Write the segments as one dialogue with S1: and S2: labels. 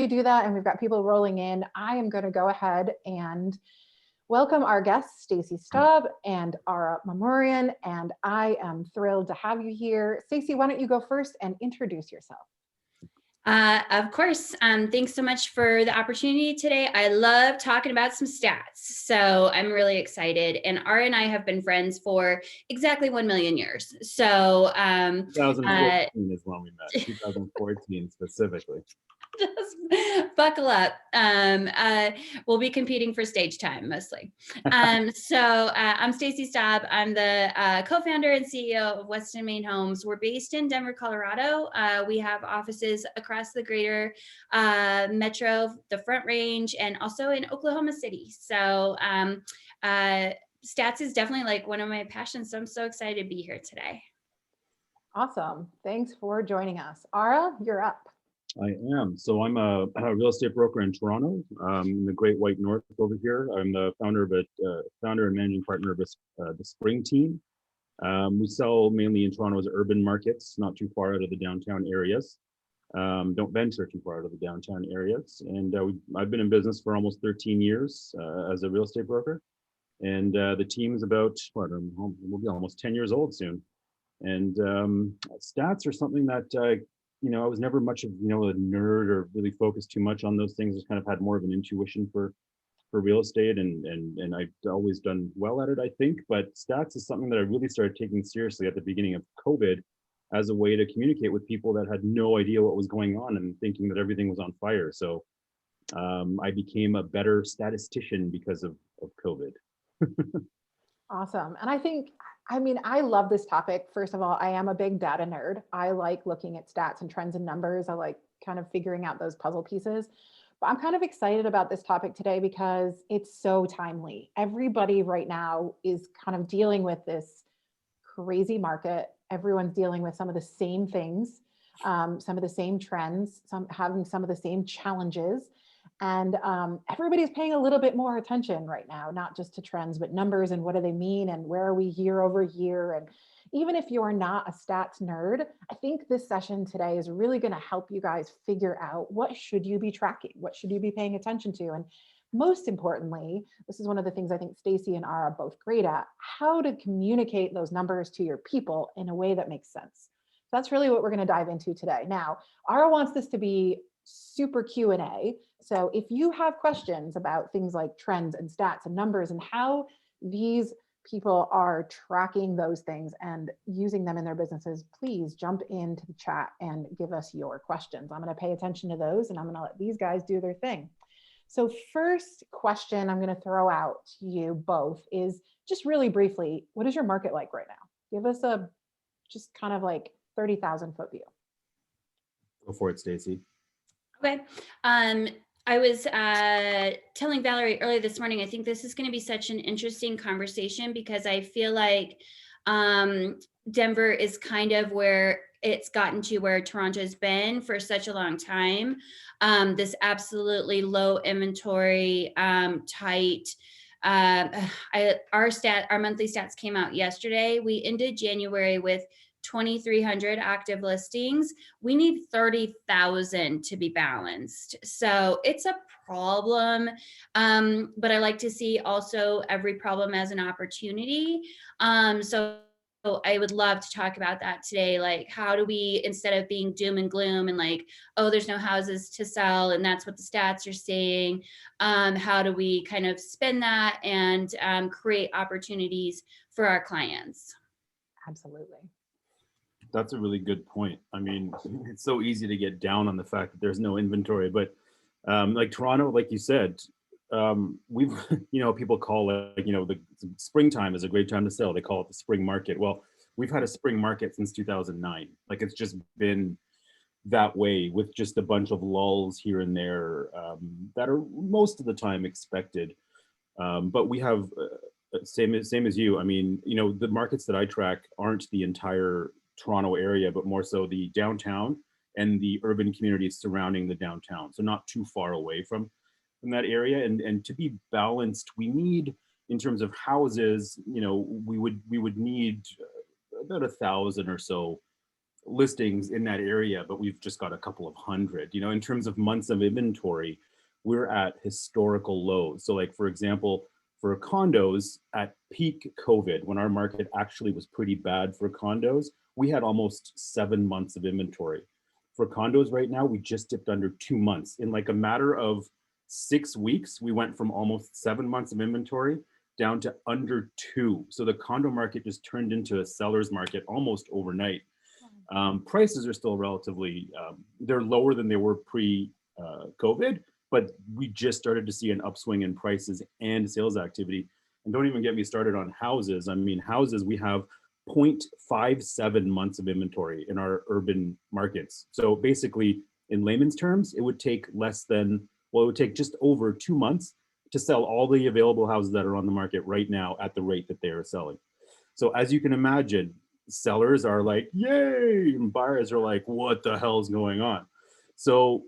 S1: you do that and we've got people rolling in, I am going to go ahead and welcome our guests, Stacy Stubb and Ara Memorian, and I am thrilled to have you here. Stacy, why don't you go first and introduce yourself?
S2: Of course. Thanks so much for the opportunity today. I love talking about some stats, so I'm really excited. And Ara and I have been friends for exactly 1 million years. So
S3: 2014 is when we met, 2014 specifically.
S2: Just buckle up. We'll be competing for stage time mostly. I'm Stacy Staub. I'm the co-founder and CEO of Weston Main Homes. We're based in Denver, Colorado. We have offices across the greater metro, the Front Range, and also in Oklahoma City. So stats is definitely like one of my passions. So I'm so excited to be here today.
S1: Awesome. Thanks for joining us. Ara, you're up.
S3: I am. So I'm a real estate broker in Toronto, in the Great White North over here. I'm the founder and managing partner of the Spring Team. We sell mainly in Toronto's urban markets, not too far out of the downtown areas. Don't venture too far out of the downtown areas. And I've been in business for almost 13 years as a real estate broker. And the team is about, we'll be almost 10 years old soon. And stats are something that I was never much of, a nerd or really focused too much on those things. Just kind of had more of an intuition for real estate and I've always done well at it, I think. But stats is something that I really started taking seriously at the beginning of COVID as a way to communicate with people that had no idea what was going on and thinking that everything was on fire. So I became a better statistician because of COVID.
S1: Awesome. And I love this topic. First of all, I am a big data nerd. I like looking at stats and trends and numbers. I like kind of figuring out those puzzle pieces. But I'm kind of excited about this topic today because it's so timely. Everybody right now is kind of dealing with this crazy market. Everyone's dealing with some of the same things, some of the same trends, having some of the same challenges. And everybody's paying a little bit more attention right now, not just to trends, but numbers and what do they mean and where are we year over year. And even if you're not a stats nerd, I think this session today is really going to help you guys figure out what should you be tracking, what should you be paying attention to. And most importantly, this is one of the things I think Stacy and Ara are both great at, how to communicate those numbers to your people in a way that makes sense. So that's really what we're going to dive into today. Now, Ara wants this to be super Q&A. So if you have questions about things like trends and stats and numbers and how these people are tracking those things and using them in their businesses, please jump into the chat and give us your questions. I'm going to pay attention to those and I'm going to let these guys do their thing. So first question I'm going to throw out to you both is just really briefly, what is your market like right now? Give us a just kind of like 30,000 foot view.
S3: Go for it, Stacy.
S2: Okay. I was telling Valerie earlier this morning, I think this is going to be such an interesting conversation because I feel like Denver is kind of where it's gotten to where Toronto's been for such a long time. This absolutely low inventory, tight. Our monthly stats came out yesterday. We ended January with 2,300 active listings. We need 30,000 to be balanced. So it's a problem. But I like to see also every problem as an opportunity. So I would love to talk about that today. Like, how do we, instead of being doom and gloom and like, oh, there's no houses to sell and that's what the stats are saying, how do we kind of spin that and create opportunities for our clients?
S1: Absolutely.
S3: That's a really good point. I mean, it's so easy to get down on the fact that there's no inventory, but like Toronto, like you said, we've, people call it, the springtime is a great time to sell. They call it the spring market. Well, we've had a spring market since 2009. Like it's just been that way with just a bunch of lulls here and there that are most of the time expected. But we have, same as you. I mean, the markets that I track aren't the entire Toronto area, but more so the downtown and the urban communities surrounding the downtown. So not too far away from that area. And to be balanced, we need, in terms of houses, we would need about 1,000 or so listings in that area, but we've just got a couple of hundred. You know, in terms of months of inventory, we're at historical lows. So like, for example, for condos at peak COVID, when our market actually was pretty bad for condos, we had almost 7 months of inventory. For condos right now, we just dipped under 2 months. In like a matter of 6 weeks, we went from almost 7 months of inventory down to under 2. So the condo market just turned into a seller's market almost overnight. Prices are still relatively, they're lower than they were pre-COVID, but we just started to see an upswing in prices and sales activity. And don't even get me started on houses. I mean, houses, we have 0.57 months of inventory in our urban markets. So basically, in layman's terms, it would take less than, well, it would take just over 2 months to sell all the available houses that are on the market right now at the rate that they are selling. So as you can imagine, sellers are like, yay, and buyers are like, what the hell is going on? So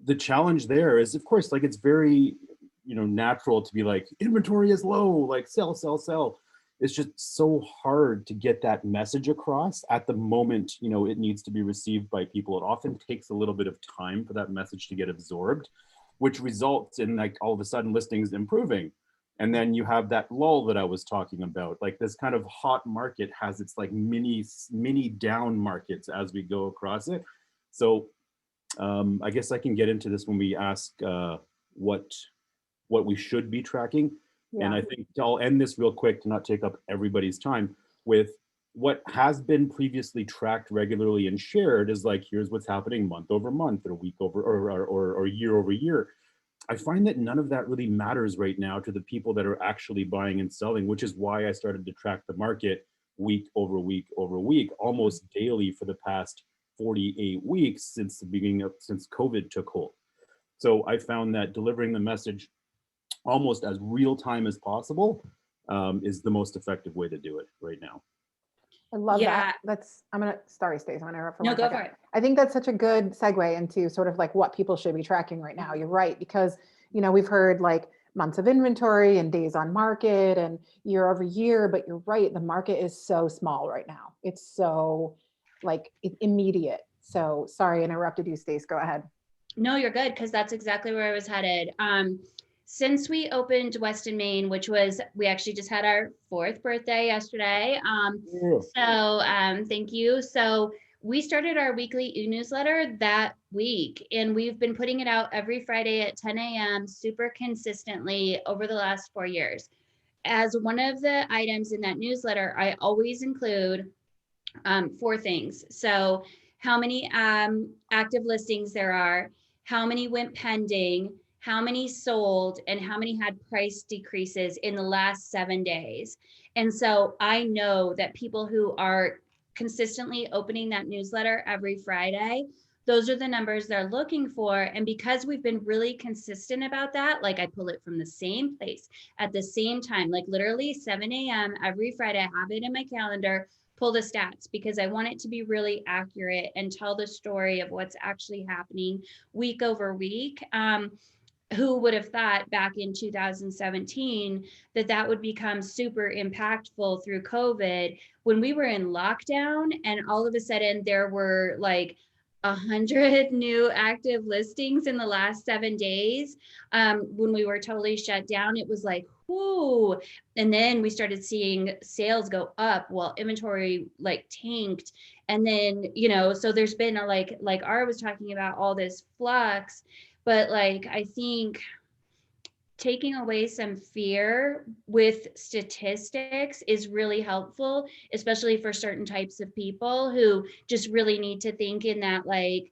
S3: the challenge there is, of course, like it's very, natural to be like, inventory is low, like sell, sell, sell. It's just so hard to get that message across at the moment, it needs to be received by people. It often takes a little bit of time for that message to get absorbed, which results in like all of a sudden listings improving. And then you have that lull that I was talking about. Like this kind of hot market has its like mini down markets as we go across it. So I guess I can get into this when we ask what we should be tracking. Yeah. And I think I'll end this real quick to not take up everybody's time with what has been previously tracked regularly and shared is like, here's what's happening month over month or week over or year over year. I find that none of that really matters right now to the people that are actually buying and selling, which is why I started to track the market week over week over week, almost daily for the past 48 weeks since COVID took hold. So I found that delivering the message almost as real time as possible is the most effective way to do it right now.
S1: I love that. Sorry, Stace, I'm gonna interrupt for 1 second.
S2: Go for it.
S1: I think that's such a good segue into sort of like what people should be tracking right now. You're right, because, we've heard like months of inventory and days on market and year over year, but you're right, the market is so small right now. It's so like immediate. So sorry, I interrupted you, Stace, go ahead.
S2: No, you're good, because that's exactly where I was headed. Since we opened Weston, Maine, we actually just had our 4th birthday yesterday. Thank you. So we started our weekly e-newsletter that week, and we've been putting it out every Friday at 10 a.m. super consistently over the last 4 years. As one of the items in that newsletter, I always include 4 things. So how many active listings there are, how many went pending, how many sold, and how many had price decreases in the last 7 days. And so I know that people who are consistently opening that newsletter every Friday, those are the numbers they're looking for. And because we've been really consistent about that, like I pull it from the same place at the same time, like literally 7 a.m. every Friday, I have it in my calendar, pull the stats, because I want it to be really accurate and tell the story of what's actually happening week over week. Who would have thought back in 2017 that would become super impactful through COVID when we were in lockdown and all of a sudden there were like 100 new active listings in the last 7 days. When we were totally shut down, it was like, whoo. And then we started seeing sales go up while inventory like tanked. And then, so there's been a like Ara was talking about all this flux. But like, I think taking away some fear with statistics is really helpful, especially for certain types of people who just really need to think in that like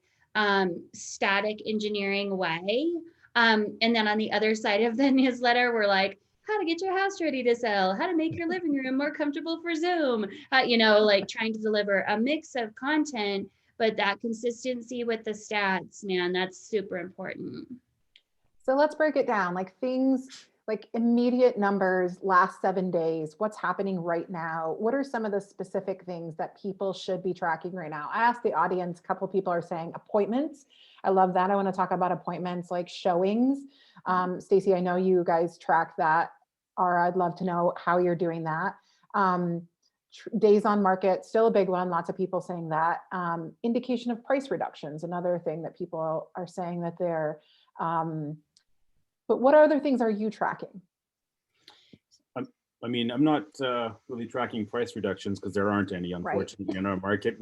S2: static engineering way. And then on the other side of the newsletter, we're like, how to get your house ready to sell, how to make your living room more comfortable for Zoom, like trying to deliver a mix of content. But that consistency with the stats, man, that's super important.
S1: So let's break it down, like things like immediate numbers, last 7 days, what's happening right now? What are some of the specific things that people should be tracking right now? I asked the audience, a couple of people are saying appointments. I love that. I want to talk about appointments like showings. Stacey, I know you guys track that. Ara, I'd love to know how you're doing that. Days on market, still a big one. Lots of people saying that. Indication of price reductions, another thing that people are saying that they're, but what other things are you tracking?
S3: I mean, I'm not really tracking price reductions because there aren't any,
S1: Right.
S3: unfortunately, in our market.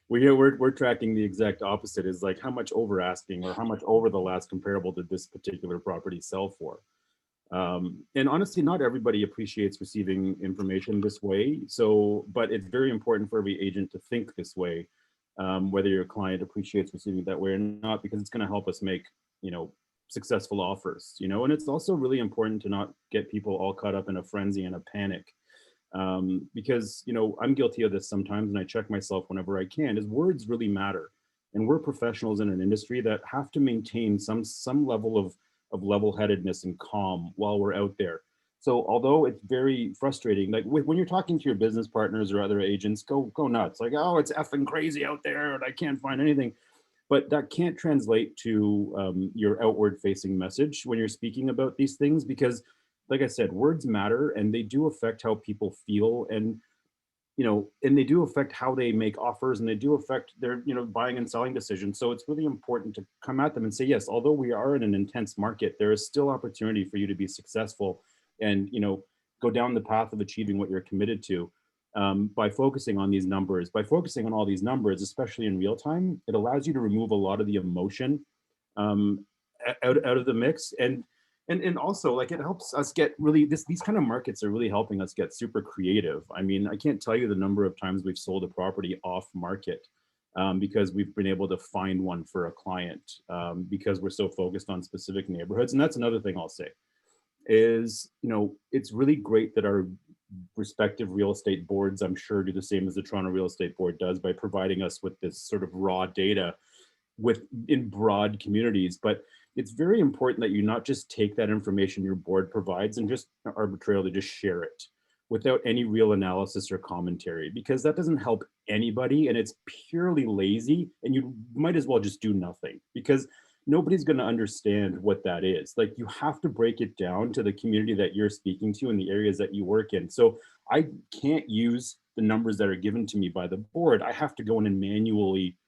S3: We're tracking the exact opposite, is like how much over asking or how much over the last comparable did this particular property sell for. And honestly, not everybody appreciates receiving information this way. So, but it's very important for every agent to think this way, whether your client appreciates receiving it that way or not, because it's going to help us make, you know, successful offers, you know. And it's also really important to not get people all caught up in a frenzy and a panic, because, you know, I'm guilty of this sometimes, and I check myself whenever I can, is words really matter. And we're professionals in an industry that have to maintain some level of level-headedness and calm while we're out there. So although it's very frustrating, like when you're talking to your business partners or other agents, go nuts, like, oh, it's effing crazy out there and I can't find anything. But that can't translate to your outward facing message when you're speaking about these things, because like I said, words matter and they do affect how people feel, and, you know, and they do affect how they make offers, and they do affect their, you know, buying and selling decisions. So it's really important to come at them and say, yes, although we are in an intense market, there is still opportunity for you to be successful and, you know, go down the path of achieving what you're committed to. By focusing on these numbers, by focusing on all these numbers, especially in real time, it allows you to remove a lot of the emotion um, out of the mix. And also, like, it helps us get really, these kind of markets are really helping us get super creative. I mean, I can't tell you the number of times we've sold a property off market because we've been able to find one for a client because we're so focused on specific neighborhoods. And that's another thing I'll say is, you know, it's really great that our respective real estate boards, I'm sure, do the same as the Toronto Real Estate Board does by providing us with this sort of raw data in broad communities. But it's very important that you not just take that information your board provides and just arbitrarily just share it without any real analysis or commentary, because that doesn't help anybody and it's purely lazy, and you might as well just do nothing, because nobody's going to understand what that is. Like, you have to break it down to the community that you're speaking to and the areas that you work in. So I can't use the numbers that are given to me by the board. I have to go in and manually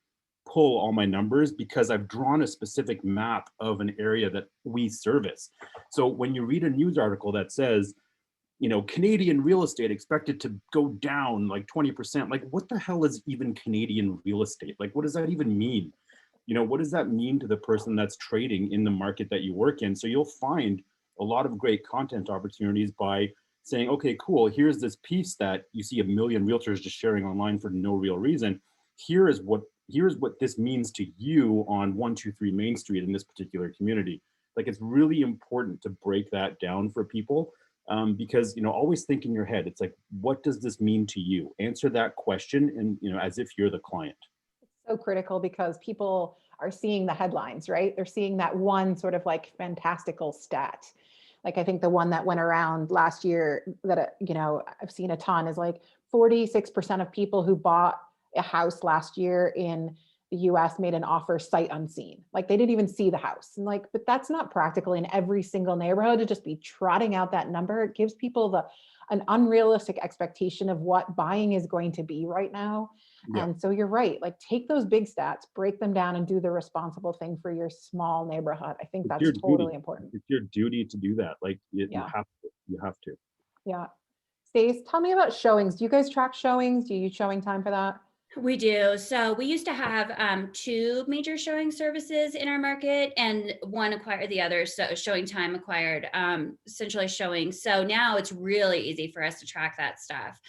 S3: pull all my numbers because I've drawn a specific map of an area that we service. So when you read a news article that says, you know, Canadian real estate expected to go down like 20%, like, what the hell is even Canadian real estate? Like, what does that even mean? You know, what does that mean to the person that's trading in the market that you work in? So you'll find a lot of great content opportunities by saying, okay, cool, here's this piece that you see a million realtors just sharing online for no real reason. Here's what this means to you on 123 Main Street in this particular community. Like, it's really important to break that down for people, because, you know, always think in your head, it's like, what does this mean to you? Answer that question, and, you know, as if you're the client.
S1: So critical, because people are seeing the headlines, right? They're seeing that one sort of like fantastical stat. Like, I think the one that went around last year that, you know, I've seen a ton is like 46% of people who bought a house last year in the US made an offer sight unseen. Like, they didn't even see the house. And like, but that's not practical in every single neighborhood to just be trotting out that number. It gives people an unrealistic expectation of what buying is going to be right now.
S3: Yeah.
S1: And so you're right, like, take those big stats, break them down, and do the responsible thing for your small neighborhood. I think that's totally important.
S3: It's your duty to do that. Like, you
S1: Yeah.
S3: have to.
S1: Yeah. Stace, tell me about showings. Do you guys track showings? Do you use showing time for that?
S2: We do. So we used to have two major showing services in our market, and one acquired the other. So Showing Time acquired essentially showing. So now it's really easy for us to track that stuff.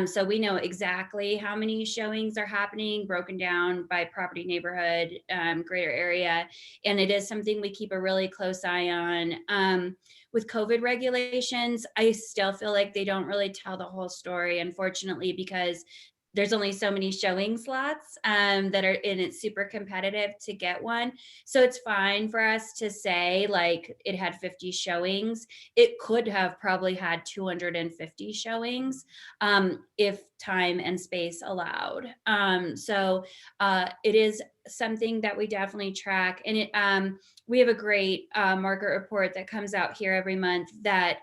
S2: So we know exactly how many showings are happening, broken down by property, neighborhood, greater area. And it is something we keep a really close eye on. With COVID regulations, I still feel like they don't really tell the whole story, unfortunately, because there's only so many showing slots that are in it, super competitive to get one. So it's fine for us to say like it had 50 showings. It could have probably had 250 showings if time and space allowed. So it is something that we definitely track. And we have a great market report that comes out here every month that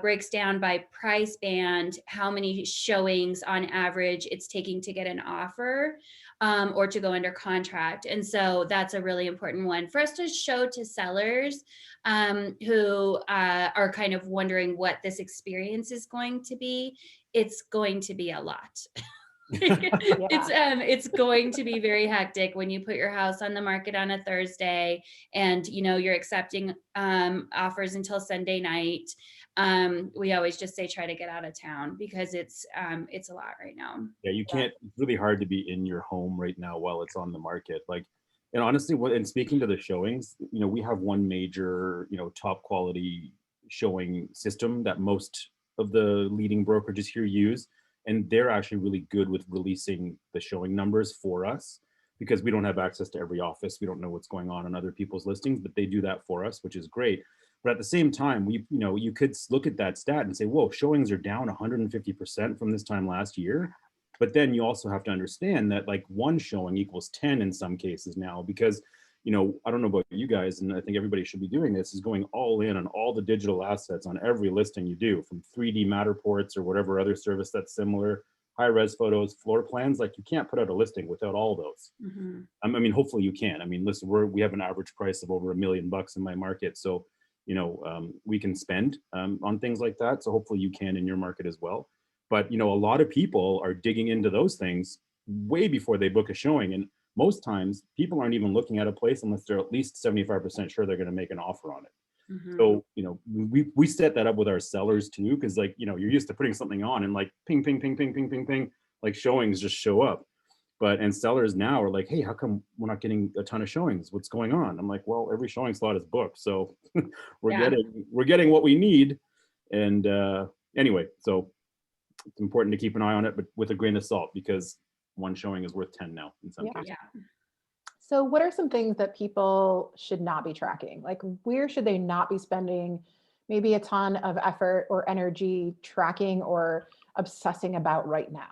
S2: breaks down by price band how many showings on average it's taking to get an offer or to go under contract. And so that's a really important one for us to show to sellers who are kind of wondering what this experience is going to be. It's going to be a lot. It's going to be very hectic when you put your house on the market on a Thursday and you're accepting offers until Sunday night. We always just say try to get out of town because it's a lot right now.
S3: Yeah, you can't. It's really hard to be in your home right now while it's on the market. Like, and honestly, and speaking to the showings, we have one major, top quality showing system that most of the leading brokerages here use. And they're actually really good with releasing the showing numbers for us because we don't have access to every office. We don't know what's going on other people's listings, but they do that for us, which is great. But at the same time, you could look at that stat and say, whoa, showings are down 150% from this time last year. But then you also have to understand that like one showing equals 10 in some cases now, because I don't know about you guys, and I think everybody should be doing this, is going all in on all the digital assets on every listing you do, from 3D Matterports or whatever other service that's similar, high res photos, floor plans. Like you can't put out a listing without all those.
S2: Mm-hmm.
S3: I mean, hopefully you can. I mean, listen, we have an average price of over $1 million in my market. So, we can spend on things like that. So hopefully you can in your market as well. But, a lot of people are digging into those things way before they book a showing. And most times people aren't even looking at a place unless they're at least 75% sure they're going to make an offer on it. Mm-hmm. So, we set that up with our sellers too, because like, you're used to putting something on and like ping, ping, ping, ping, ping, ping, ping, like showings just show up. And sellers now are like, hey, how come we're not getting a ton of showings? What's going on? I'm like, well, every showing slot is booked. So we're getting what we need. And anyway, so it's important to keep an eye on it, but with a grain of salt, because one showing is worth 10 now in some cases.
S2: Yeah.
S1: So what are some things that people should not be tracking? Like where should they not be spending maybe a ton of effort or energy tracking or obsessing about right now?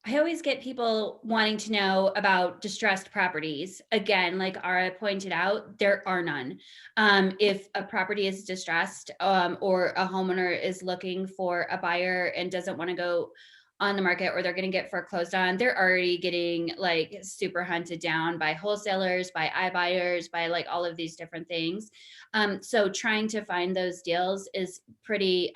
S2: I always get people wanting to know about distressed properties. Again, like Ara pointed out, there are none. If a property is distressed or a homeowner is looking for a buyer and doesn't want to go on the market, or they're going to get foreclosed on, they're already getting like super hunted down by wholesalers, by iBuyers, by like all of these different things. So trying to find those deals is pretty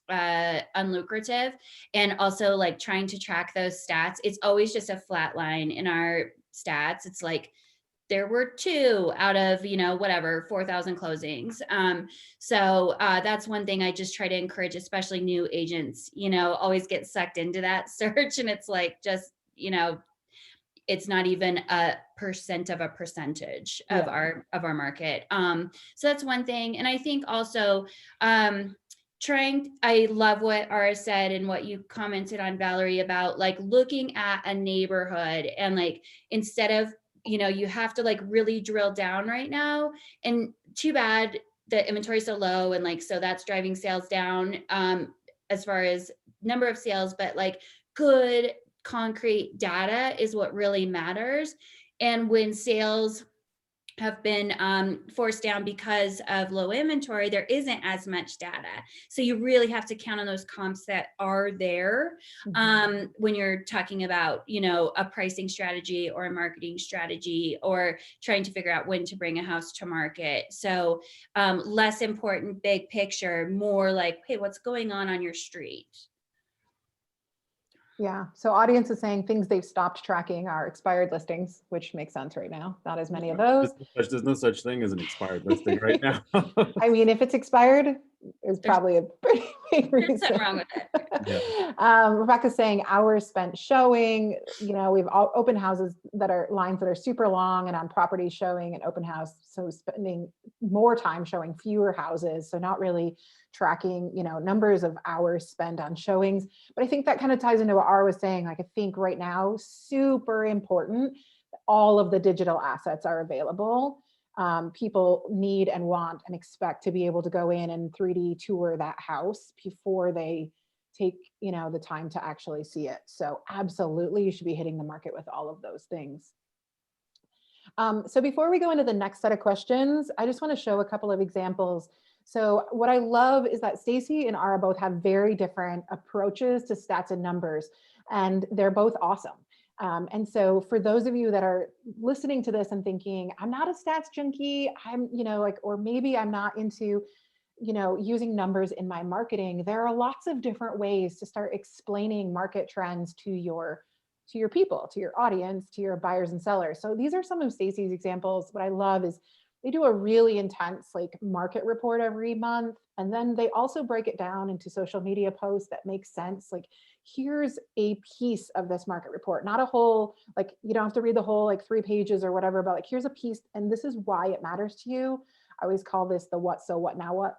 S2: unlucrative. And also like trying to track those stats, it's always just a flat line in our stats. It's like there were 2 out of, whatever, 4,000 closings. So that's one thing I just try to encourage, especially new agents, always get sucked into that search. And it's like, just, it's not even a percent of a percentage of our market. So that's one thing. And I think also, I love what Ara said and what you commented on, Valerie, about like looking at a neighborhood and like, instead of, you have to like really drill down right now, and too bad the inventory is so low. And like, so that's driving sales down as far as number of sales, but like good concrete data is what really matters. And when sales have been forced down because of low inventory, there isn't as much data. So you really have to count on those comps that are there when you're talking about, a pricing strategy or a marketing strategy, or trying to figure out when to bring a house to market. So less important big picture, more like, hey, what's going on your street?
S1: Yeah. So audience is saying things they've stopped tracking are expired listings, which makes sense right now. Not as many of those.
S3: There's no such thing as an expired listing right now.
S1: I mean, if it's expired, there's probably a pretty big reason.
S2: There's something wrong with it.
S1: Rebecca's saying hours spent showing. We've all open houses that are lines that are super long and on property showing an open house. So spending more time showing fewer houses. So not really tracking, numbers of hours spent on showings. But I think that kind of ties into what Ara was saying. Like, I think right now, super important, all of the digital assets are available. People need and want and expect to be able to go in and 3D tour that house before they take, the time to actually see it. So absolutely, you should be hitting the market with all of those things. So before we go into the next set of questions, I just want to show a couple of examples. So what I love is that Stacy and Ara both have very different approaches to stats and numbers, and they're both awesome. And so for those of you that are listening to this and thinking, I'm not a stats junkie, I'm, like, or maybe I'm not into, using numbers in my marketing, there are lots of different ways to start explaining market trends to your people, to your audience, to your buyers and sellers. So these are some of Stacy's examples. What I love is they do a really intense like market report every month. And then they also break it down into social media posts that make sense. Like, here's a piece of this market report, not a whole, like, you don't have to read the whole like 3 pages or whatever, but like, here's a piece and this is why it matters to you. I always call this the what, so what, now what.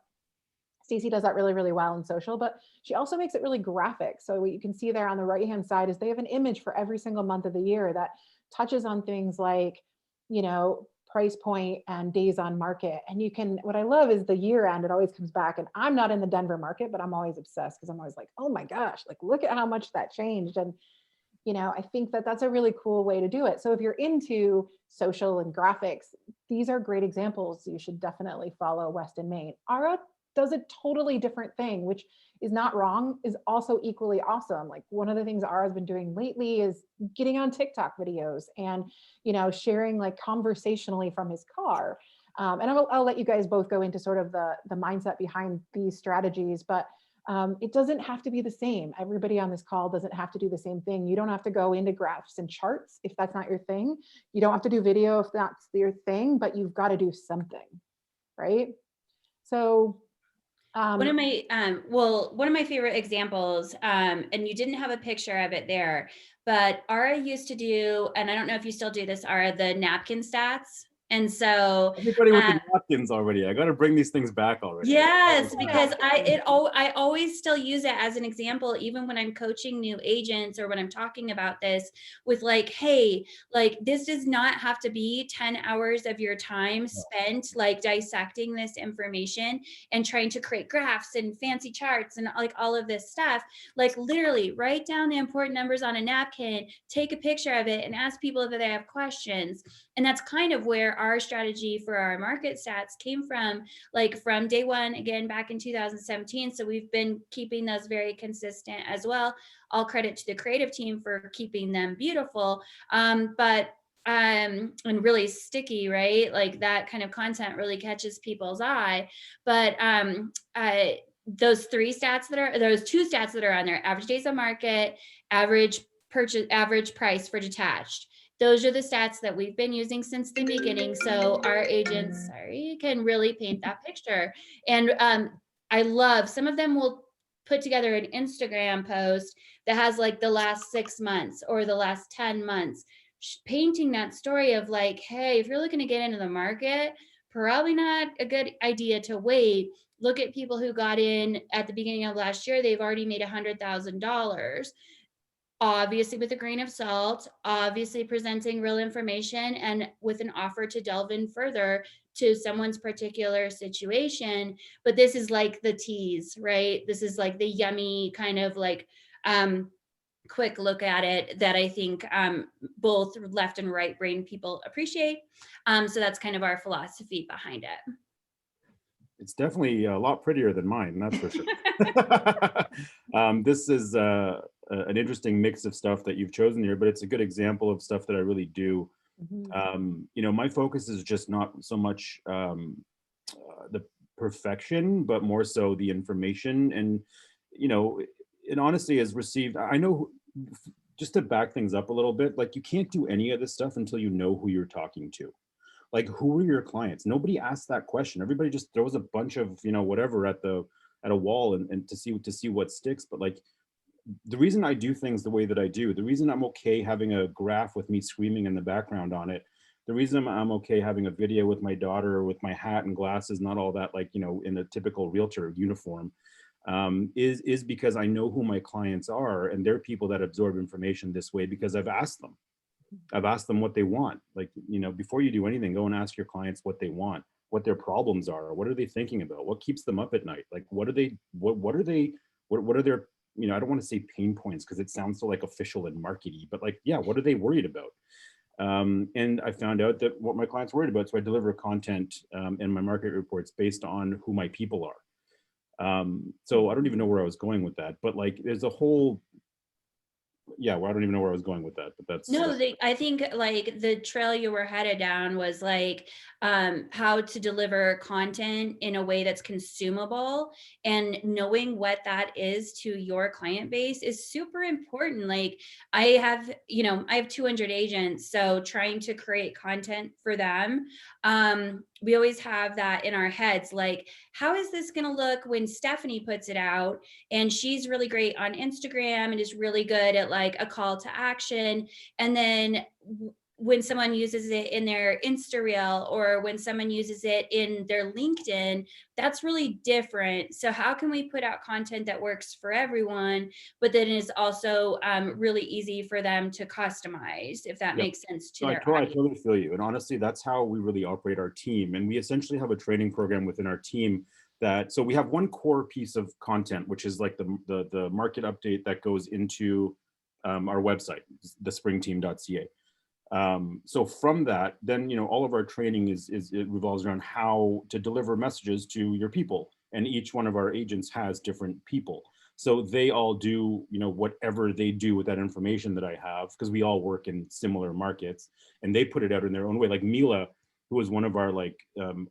S1: Stacy does that really, really well in social, but she also makes it really graphic. So what you can see there on the right-hand side is they have an image for every single month of the year that touches on things like, price point and days on market. And you can, what I love is the year end, it always comes back. And I'm not in the Denver market, but I'm always obsessed because I'm always like, oh my gosh, like look at how much that changed. And, I think that that's a really cool way to do it. So if you're into social and graphics, these are great examples. You should definitely follow West and Main. Ara does a totally different thing, which is not wrong, is also equally awesome. Like one of the things Ara's been doing lately is getting on TikTok videos and, sharing like conversationally from his car. And I'll let you guys both go into sort of the mindset behind these strategies, but it doesn't have to be the same. Everybody on this call doesn't have to do the same thing. You don't have to go into graphs and charts if that's not your thing. You don't have to do video if that's your thing, but you've got to do something, right? So
S2: one of my favorite examples, and you didn't have a picture of it there, but Ara used to do, and I don't know if you still do this, Ara, the napkin stats. And so
S3: everybody with the napkins already. I got to bring these things back already.
S2: Yes, because I always still use it as an example, even when I'm coaching new agents or when I'm talking about this with like, hey, like this does not have to be 10 hours of your time spent like dissecting this information and trying to create graphs and fancy charts and like all of this stuff. Like literally write down the important numbers on a napkin, take a picture of it and ask people if they have questions. And that's kind of where our strategy for our market stats came from, like from day one, again, back in 2017. So we've been keeping those very consistent as well. All credit to the creative team for keeping them beautiful. And really sticky, right? Like that kind of content really catches people's eye. But those two stats that are on there, average days on market, average price for detached. Those are the stats that we've been using since the beginning. So our agents, can really paint that picture. And I love, some of them will put together an Instagram post that has like the last 6 months or the last 10 months, painting that story of like, hey, if you're looking to get into the market, probably not a good idea to wait. Look at people who got in at the beginning of last year, they've already made $100,000. Obviously with a grain of salt, obviously presenting real information and with an offer to delve in further to someone's particular situation. But this is like the tease, right? This is like the yummy kind of like quick look at it that I think both left and right brain people appreciate. So that's kind of our philosophy behind it.
S3: It's definitely a lot prettier than mine, that's for sure. This is an interesting mix of stuff that you've chosen here, but it's a good example of stuff that I really do. My focus is just not so much the perfection, but more so the information. And, it honestly has received, I know, just to back things up a little bit, like you can't do any of this stuff until you know who you're talking to. Like, who are your clients? Nobody asks that question. Everybody just throws a bunch of, whatever at a wall and to see what sticks. But like, the reason I do things the way that I do, the reason I'm okay having a graph with me screaming in the background on it, the reason I'm okay having a video with my daughter with my hat and glasses, not all that like, in a typical realtor uniform, is because I know who my clients are, and they're people that absorb information this way because I've asked them. I've asked them what they want. Like, before you do anything, go and ask your clients what they want, what their problems are, what are they thinking about, what keeps them up at night, like what are their, I don't want to say pain points because it sounds so like official and markety, but like, yeah, what are they worried about? And I found out that what my clients worried about. So I deliver content in my market reports based on who my people are. So I don't even know where I was going with that, but like there's a whole, yeah, well, I don't even know where I was going with that, but that's
S2: No, I think like the trail you were headed down was like how to deliver content in a way that's consumable, and knowing what that is to your client base is super important. Like I have 200 agents, so trying to create content for them, we always have that in our heads, like, how is this going to look when Stephanie puts it out? And she's really great on Instagram and is really good at like a call to action. And then when someone uses it in their Insta reel, or when someone uses it in their LinkedIn, that's really different. So how can we put out content that works for everyone, but then is also really easy for them to customize, if that
S3: Yep.
S2: makes sense to
S3: No,
S2: their
S3: I
S2: audience?
S3: totally feel you. And honestly, that's how we really operate our team. And we essentially have a training program within our team that, so we have one core piece of content, which is like the market update that goes into our website, thespringteam.ca. So from that, then, all of our training it revolves around how to deliver messages to your people. And each one of our agents has different people. So they all do, whatever they do with that information that I have, because we all work in similar markets, and they put it out in their own way. Like Mila, who is one of our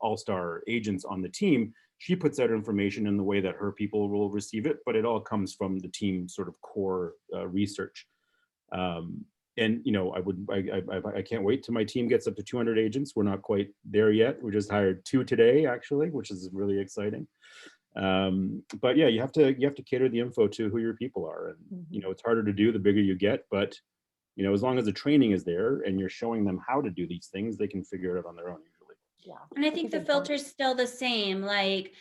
S3: all-star agents on the team, she puts out information in the way that her people will receive it, but it all comes from the team sort of core research. And I can't wait till my team gets up to 200 agents. We're not quite there yet. We just hired 2 today, actually, which is really exciting. But yeah, you have to cater the info to who your people are, and it's harder to do the bigger you get. But as long as the training is there and you're showing them how to do these things, they can figure it out on their own usually.
S1: Yeah.
S2: And I think the filter's still the same. Like,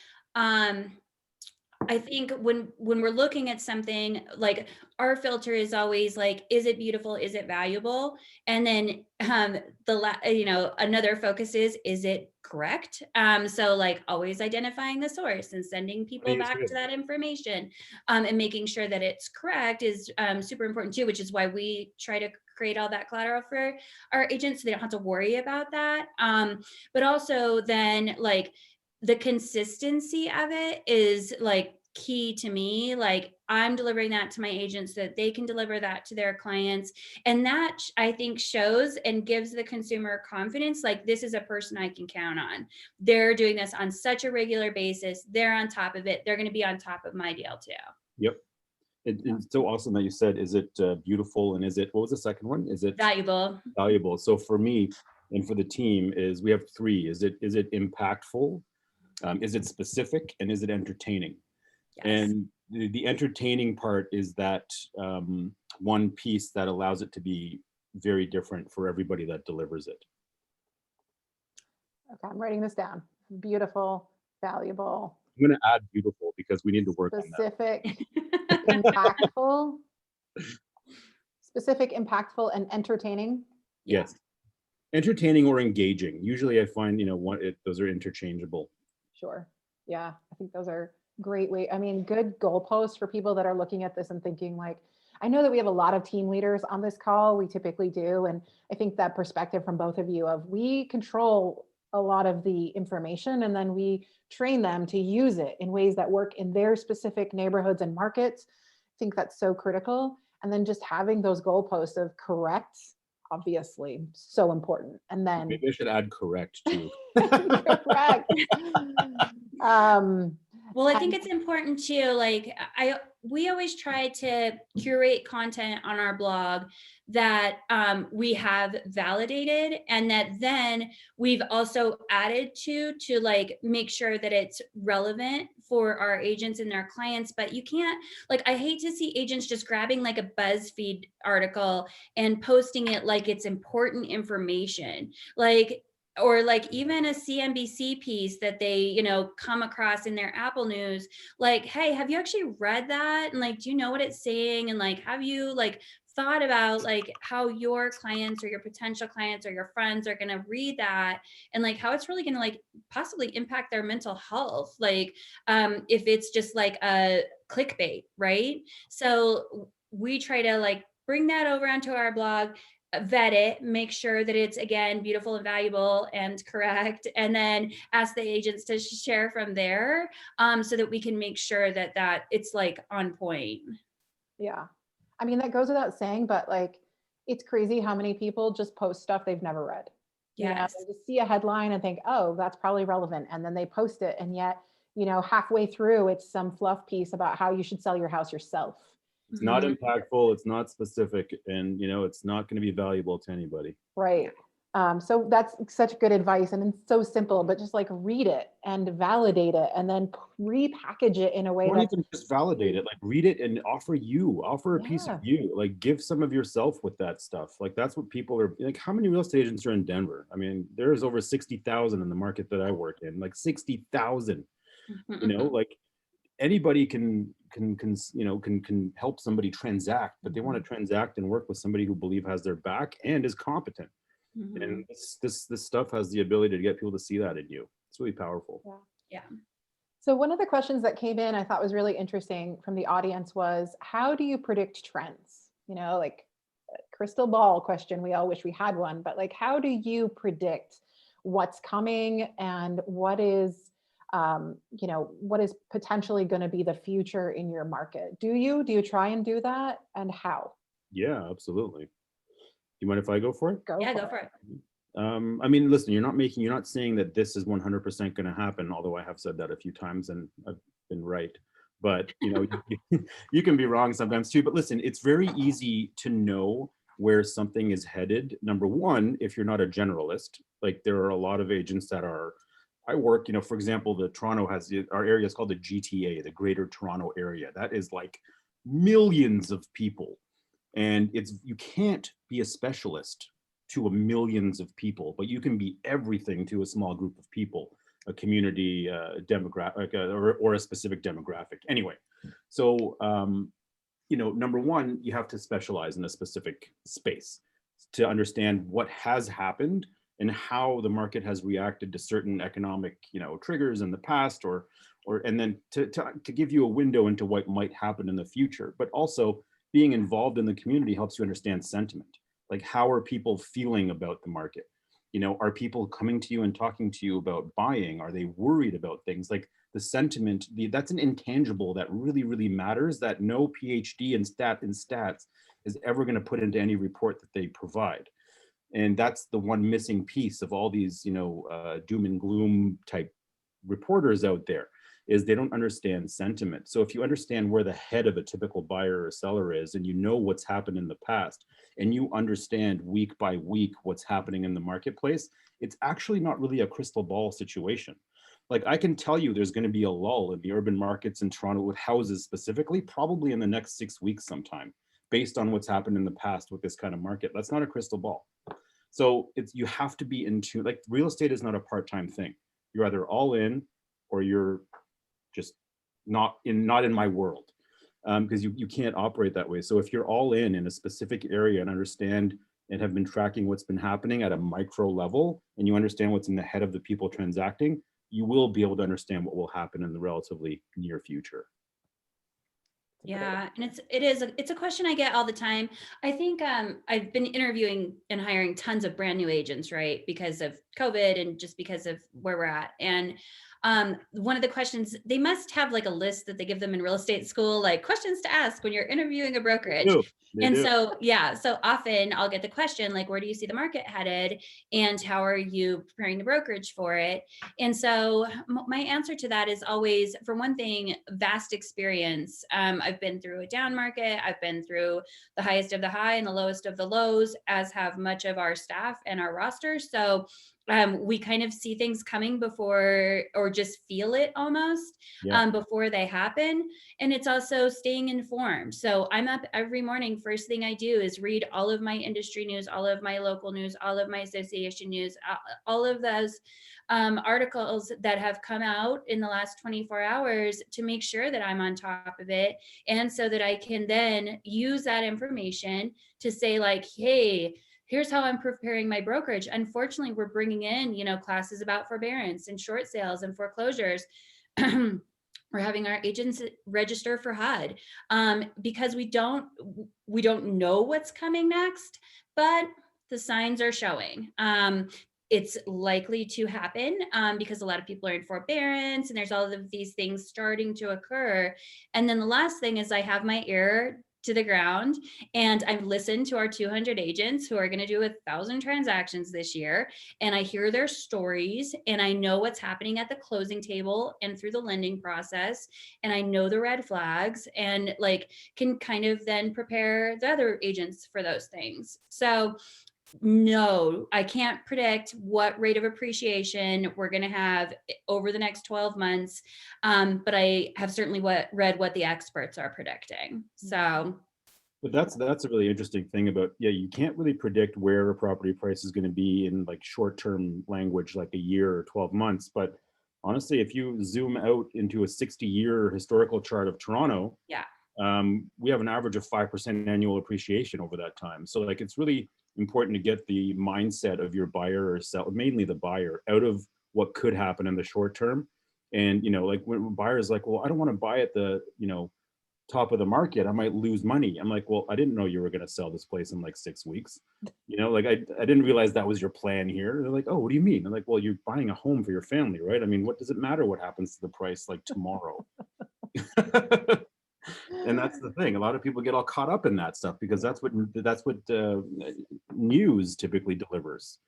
S2: I think when we're looking at something, like our filter is always like, is it beautiful? Is it valuable? And then another focus is it correct? So like always identifying the source and sending people back to that information, and making sure that it's correct is super important too, which is why we try to create all that collateral for our agents so they don't have to worry about that. But also then like the consistency of it is like key to me. Like I'm delivering that to my agents so that they can deliver that to their clients. And that I think shows and gives the consumer confidence, like this is a person I can count on. They're doing this on such a regular basis. They're on top of it. They're going to be on top of my deal too.
S3: Yep. It's so awesome that you said, is it beautiful? And is it, what was the second one? Is it
S2: valuable?
S3: Valuable. So for me and for the team we have 3. Is it impactful? Is it specific? And is it entertaining? Yes. And the entertaining part is that one piece that allows it to be very different for everybody that delivers it.
S1: Okay, I'm writing this down. Beautiful, valuable.
S3: I'm going to add beautiful because we need to work
S1: specific,
S3: on that.
S1: impactful, specific, impactful, and entertaining.
S3: Yes. Entertaining or engaging. Usually I find, those are interchangeable.
S1: Sure. Yeah, I think those are great way. I mean, good goalposts for people that are looking at this and thinking like, I know that we have a lot of team leaders on this call. We typically do. And I think that perspective from both of you of we control a lot of the information and then we train them to use it in ways that work in their specific neighborhoods and markets. I think that's so critical. And then just having those goalposts of correct, obviously so important. And then
S3: maybe I should add correct too.
S1: correct.
S2: Well, I think it's important too. Like we always try to curate content on our blog that we have validated and that then we've also added to like make sure that it's relevant for our agents and their clients. But you can't, like, I hate to see agents just grabbing like a BuzzFeed article and posting it like it's important information. Like, or like even a CNBC piece that they, come across in their Apple News, like, hey, have you actually read that? And like, do you know what it's saying? And like, have you like thought about like how your clients or your potential clients or your friends are going to read that and like how it's really going to like possibly impact their mental health? Like, if it's just like a clickbait, right? So we try to like bring that over onto our blog, vet it, make sure that it's, again, beautiful and valuable and correct, and then ask the agents to share from there, so that we can make sure that it's like on point.
S1: Yeah. I mean, that goes without saying, but like, it's crazy how many people just post stuff they've never read. You know,
S2: Yes.
S1: they just see a headline and think, oh, that's probably relevant. And then they post it. And yet, halfway through, it's some fluff piece about how you should sell your house yourself.
S3: It's not
S2: Mhm.
S3: impactful, it's not specific, and it's not going to be valuable to anybody.
S1: Right. So that's such good advice, and it's so simple, but just like read it and validate it and then repackage it in a way
S3: Don't
S1: that's
S3: even just validate it, like read it and offer a piece of
S1: yeah,
S3: you, like give some of yourself with that stuff. Like that's what people are like. How many real estate agents are in Denver? I mean, there's over 60,000 in the market that I work in, like 60,000, like anybody can help somebody transact, but they want to transact and work with somebody who has their back and is competent. And
S2: Mhm.
S3: this stuff has the ability to get people to see that in you. It's really powerful.
S1: yeah.
S2: Yeah.
S1: So one of the questions that came in I thought was really interesting from the audience was, how do you predict trends? Like a crystal ball question. We all wish we had one, but like, how do you predict what's coming and what is potentially going to be the future in your market? Do you try and do that, and how?
S3: Yeah, absolutely. You mind if I go for it?
S1: Go
S2: Yeah,
S1: for
S2: go
S1: it.
S2: for it.
S3: I mean, listen, you're not saying that this is 100% going to happen, although I have said that a few times and I've been right. But, you can be wrong sometimes too. But listen, it's very easy to know where something is headed. Number one, if you're not a generalist, like there are a lot of agents that are, I work, for example, our area is called the GTA, the Greater Toronto Area. That is like millions of people. And you can't be a specialist to a millions of people, but you can be everything to a small group of people, a community demographic, or a specific demographic. Anyway, so number one, you have to specialize in a specific space to understand what has happened and how the market has reacted to certain economic triggers in the past, and then to give you a window into what might happen in the future. But also being involved in the community helps you understand sentiment. Like, how are people feeling about the market? Are people coming to you and talking to you about buying? Are they worried about things? Like the sentiment, that's an intangible that really, really matters, that no PhD in stats is ever going to put into any report that they provide. And that's the one missing piece of all these, doom and gloom type reporters out there, is they don't understand sentiment. So if you understand where the head of a typical buyer or seller is, and you know what's happened in the past, and you understand week by week what's happening in the marketplace, it's actually not really a crystal ball situation. Like, I can tell you there's going to be a lull in the urban markets in Toronto with houses specifically, probably in the next 6 weeks sometime, based on what's happened in the past with this kind of market. That's not a crystal ball. So you have to be into, like, real estate is not a part-time thing. You're either all in or you're just not in my world, because you can't operate that way. So if you're all in a specific area and understand and have been tracking what's been happening at a micro level, and you understand what's in the head of the people transacting, you will be able to understand what will happen in the relatively near future.
S2: Yeah, and it's a question I get all the time. I think I've been interviewing and hiring tons of brand new agents, right? Because of COVID and just because of where we're at. And one of the questions, they must have like a list that they give them in real estate school, like questions to ask when you're interviewing a brokerage.
S3: They do.
S2: So yeah, so often I'll get the question like, where do you see the market headed? And how are you preparing the brokerage for it? And so my answer to that is always, for one thing, vast experience. I've been through a down market. I've been through the highest of the high and the lowest of the lows, as have much of our staff and our roster. So we kind of see things coming before, or just feel it almost, before they happen. And it's also staying informed. So I'm up every morning. First thing I do is read all of my industry news, all of my local news, all of my association news, all of those articles that have come out in the last 24 hours, to make sure that I'm on top of it. And so that I can then use that information to say like, hey, here's how I'm preparing my brokerage. Unfortunately, we're bringing in, classes about forbearance and short sales and foreclosures. We're having our agents register for HUD, because we don't know what's coming next, but The signs are showing. It's likely to happen because a lot of people are in forbearance and there's all of these things starting to occur. And then the last thing is I have my ear to the ground and I've listened to our 200 agents who are going to do 1,000 transactions this year. And I hear their stories and I know what's happening at the closing table and through the lending process. And I know the red flags and like can kind of then prepare the other agents for those things. So no, I can't predict what rate of appreciation we're going to have over the next 12 months. But I have certainly read what the experts are predicting. So,
S3: But that's a really interesting thing about, yeah, you can't really predict where a property price is going to be in like short-term language, like a year or 12 months. But honestly, if you zoom out into a 60-year historical chart of Toronto,
S2: yeah.
S3: We have an average of 5% annual appreciation over that time. So like, it's really important to get the mindset of your buyer or seller, mainly the buyer, out of what could happen in the short term. And, you know, like when buyers like, well, I don't want to buy at the, you know, top of the market, I might lose money. I'm like, well, I didn't know you were going to sell this place in like 6 weeks. You know, like I didn't realize that was your plan here. They're like, oh, what do you mean? I'm like, well, you're buying a home for your family, right? I mean, what does it matter what happens to the price like tomorrow? And that's the thing. A lot of people get all caught up in that stuff because that's what news typically delivers.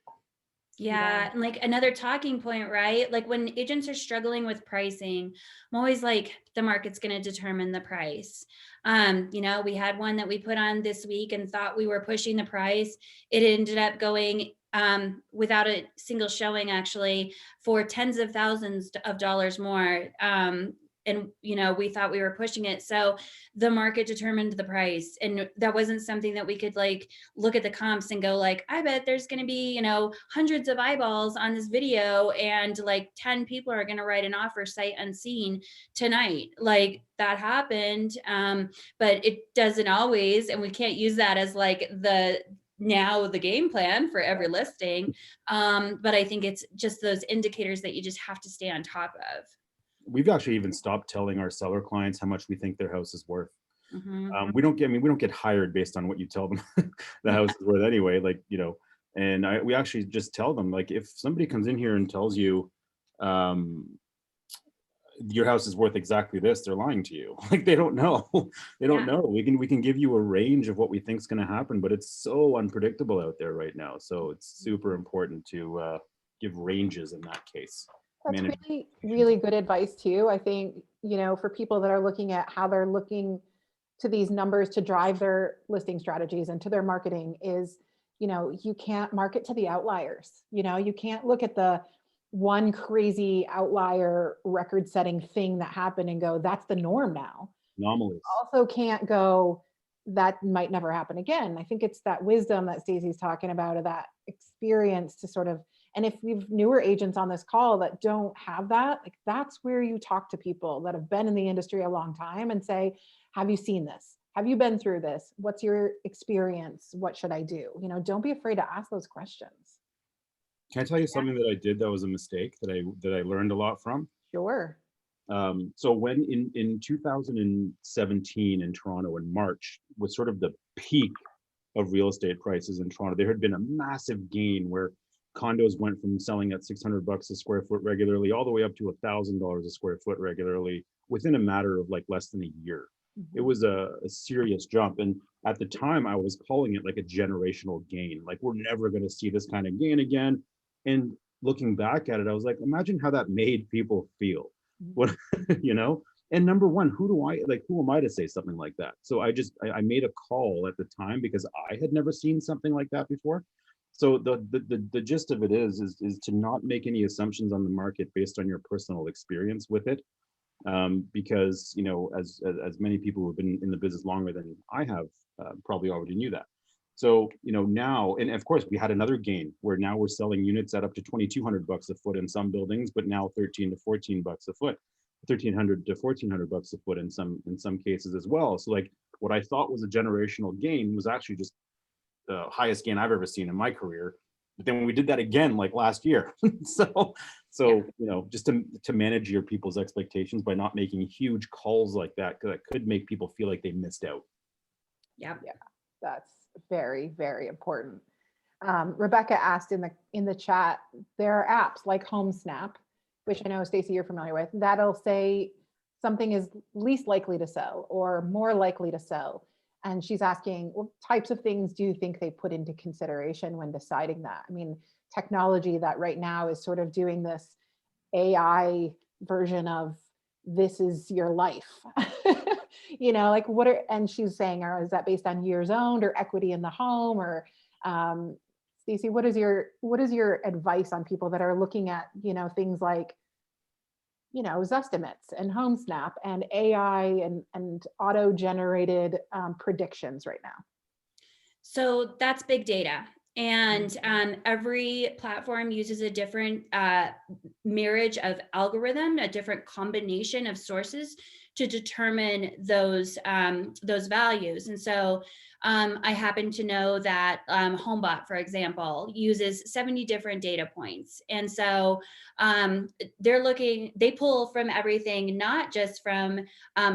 S2: Yeah. And like another talking point, right? Like when agents are struggling with pricing, I'm always like, the market's going to determine the price. You know, we had one that we put on this week and thought we were pushing the price. It ended up going without a single showing, actually, for tens of thousands of dollars more. And, you know, we thought we were pushing it. So the market determined the price. And that wasn't something that we could like look at the comps and go like, I bet there's going to be, you know, hundreds of eyeballs on this video and like 10 people are going to write an offer sight unseen tonight. Like that happened. But it doesn't always, and we can't use that as like the game plan for every listing. But I think it's just those indicators that you just have to stay on top of.
S3: We've actually even stopped telling our seller clients how much we think their house is worth.
S2: Mm-hmm.
S3: We don't get hired based on what you tell them the house is worth anyway, like, you know. And we actually just tell them, like, if somebody comes in here and tells you your house is worth exactly this, they're lying to you. Like they don't know. They don't know. We can give you a range of what we think is going to happen, but it's so unpredictable out there right now. So it's super important to give ranges in that case.
S1: That's really, really good advice too. I think, you know, for people that are looking at how they're looking to these numbers to drive their listing strategies and to their marketing is, you know, you can't market to the outliers. You know, you can't look at the one crazy outlier record setting thing that happened and go, that's the norm now.
S3: Anomalies.
S1: Also can't go, that might never happen again. I think it's that wisdom that Stacy's talking about, of that experience to sort of, and if we've newer agents on this call that don't have that, like that's where you talk to people that have been in the industry a long time and say, have you seen this? Have you been through this? What's your experience? What should I do? You know, don't be afraid to ask those questions.
S3: Can I tell you something that I did that was a mistake that I learned a lot from?
S1: Sure.
S3: So when in 2017 in Toronto in March was sort of the peak of real estate prices in Toronto, there had been a massive gain where condos went from selling at $600 a square foot regularly all the way up to $1,000 a square foot regularly within a matter of like less than a year. Mm-hmm. It was a serious jump. And at the time I was calling it like a generational gain. Like we're never going to see this kind of gain again. And looking back at it, I was like, imagine how that made people feel. Mm-hmm. What, you know? And number one, who am I to say something like that? So I made a call at the time because I had never seen something like that before. So the gist of it is to not make any assumptions on the market based on your personal experience with it, because, you know, as many people who have been in the business longer than I have probably already knew that. So, you know, now, and of course we had another gain where now we're selling units at up to $2,200 a foot in some buildings, but now $13 to $14 a foot, $1,300 to $1,400 a foot in some cases as well. So like what I thought was a generational gain was actually just the highest gain I've ever seen in my career. But then we did that again like last year. so you know, just to manage your people's expectations by not making huge calls like that, because that could make people feel like they missed out.
S2: Yeah,
S1: that's very, very important. Rebecca asked in the chat, there are apps like HomeSnap, which I know, Stacey, you're familiar with, that'll say something is least likely to sell or more likely to sell. And she's asking, what types of things do you think they put into consideration when deciding that? I mean, technology that right now is sort of doing this AI version of this is your life. Like what are, and she's saying, or is that based on years owned or equity in the home? Or Stacey, what is your advice on people that are looking at, things like, Zestimates and HomeSnap and AI and auto-generated predictions right now?
S2: So that's big data. And every platform uses a different marriage of algorithm, a different combination of sources to determine those values. And so I happen to know that HomeBot, for example, uses 70 different data points. And so they pull from everything, not just from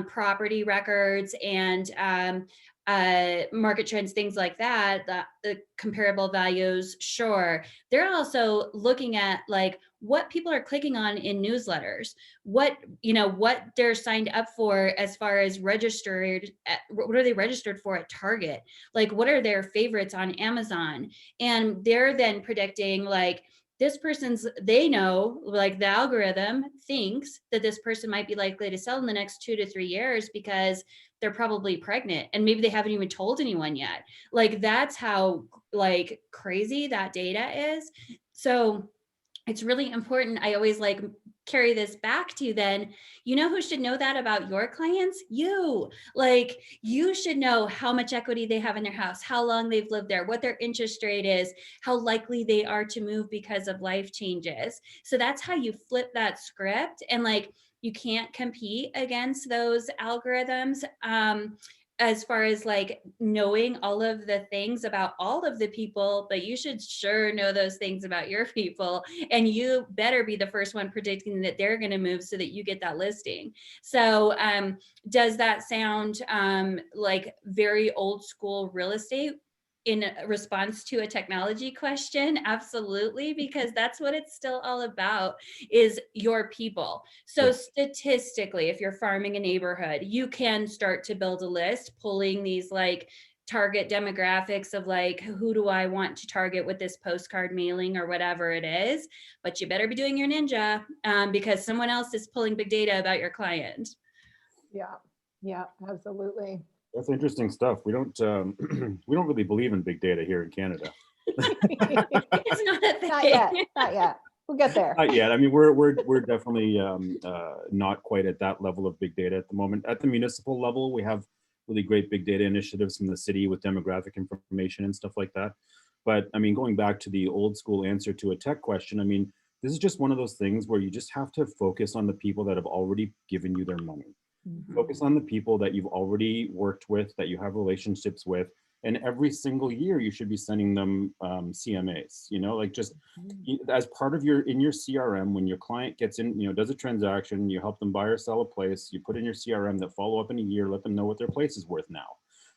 S2: property records and market trends, things like that, the comparable values, sure. They're also looking at like what people are clicking on in newsletters, what they're signed up for as far as registered, what are they registered for at Target? Like what are their favorites on Amazon? And they're then predicting like, this person's, they know, like the algorithm thinks that this person might be likely to sell in the next 2 to 3 years because they're probably pregnant and maybe they haven't even told anyone yet. Like that's how like crazy that data is. So it's really important. I always like carry this back to then, who should know that about your clients? You. Like you should know how much equity they have in their house, how long they've lived there, what their interest rate is, how likely they are to move because of life changes. So that's how you flip that script. And like you can't compete against those algorithms. As far as like knowing all of the things about all of the people, but you should sure know those things about your people, and you better be the first one predicting that they're going to move so that you get that listing. So does that sound like very old school real estate in response to a technology question? Absolutely, because that's what it's still all about, is your people. So statistically, if you're farming a neighborhood, you can start to build a list, pulling these like target demographics of like, who do I want to target with this postcard mailing or whatever it is, but you better be doing your ninja because someone else is pulling big data about your client.
S1: Yeah, absolutely.
S3: That's interesting stuff. We don't we don't really believe in big data here in Canada.
S2: It's not a thing.
S1: Not yet. We'll get there.
S3: Not yet. I mean, we're definitely not quite at that level of big data at the moment. At the municipal level, we have really great big data initiatives from the city with demographic information and stuff like that. But I mean, going back to the old school answer to a tech question, I mean, this is just one of those things where you just have to focus on the people that have already given you their money. Focus on the people that you've already worked with, that you have relationships with, and every single year you should be sending them CMAs, like just as part of in your CRM, when your client gets in, does a transaction, you help them buy or sell a place, you put in your CRM that follow up in a year, let them know what their place is worth now.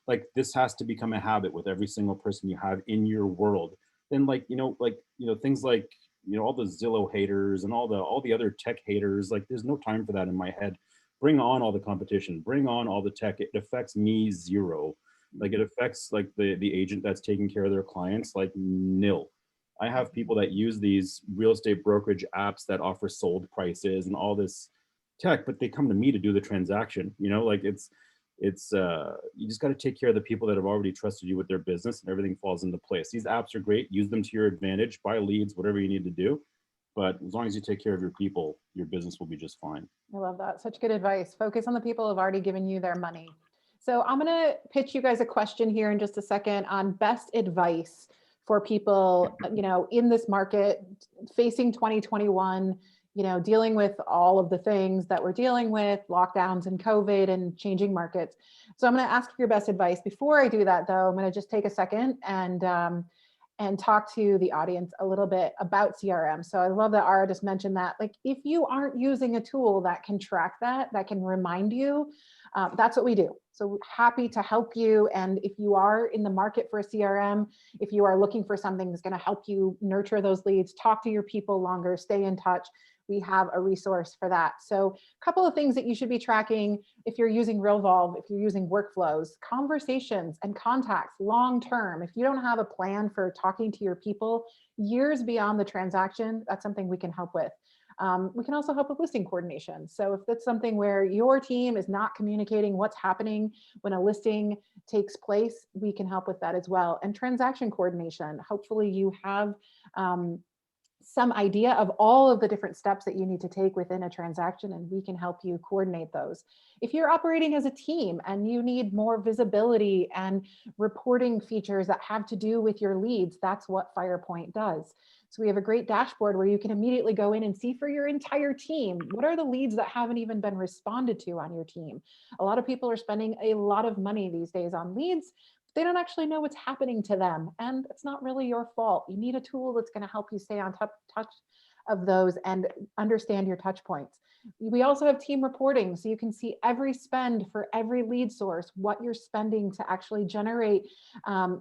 S3: Like this has to become a habit with every single person you have in your world. Then things like, all the Zillow haters and all the other tech haters, like there's no time for that in my head. Bring on all the competition, bring on all the tech. It affects me zero. Like it affects like the agent that's taking care of their clients, like nil. I have people that use these real estate brokerage apps that offer sold prices and all this tech, but they come to me to do the transaction. Like it's you just got to take care of the people that have already trusted you with their business, and everything falls into place. These apps are great. Use them to your advantage, buy leads, whatever you need to do. But as long as you take care of your people, your business will be just fine.
S1: I love that. Such good advice. Focus on the people who have already given you their money. So I'm going to pitch you guys a question here in just a second on best advice for people, in this market, facing 2021, dealing with all of the things that we're dealing with, lockdowns and COVID and changing markets. So I'm going to ask for your best advice. Before I do that, though, I'm going to just take a second and and talk to the audience a little bit about CRM. So I love that Ara just mentioned that. Like, if you aren't using a tool that can track that can remind you, that's what we do. So happy to help you. And if you are in the market for a CRM, if you are looking for something that's going to help you nurture those leads, talk to your people longer, stay in touch, we have a resource for that. So a couple of things that you should be tracking if you're using Realvolve, if you're using workflows, conversations and contacts long-term. If you don't have a plan for talking to your people years beyond the transaction, that's something we can help with. We can also help with listing coordination. So if that's something where your team is not communicating what's happening when a listing takes place, we can help with that as well. And transaction coordination. Hopefully you have some idea of all of the different steps that you need to take within a transaction, and we can help you coordinate those. If you're operating as a team and you need more visibility and reporting features that have to do with your leads, that's what FirePoint does. So we have a great dashboard where you can immediately go in and see for your entire team, what are the leads that haven't even been responded to on your team? A lot of people are spending a lot of money these days on leads. They don't actually know what's happening to them, and it's not really your fault. You need a tool that's going to help you stay on touch of those and understand your touch points. We also have team reporting, so you can see every spend for every lead source, what you're spending to actually generate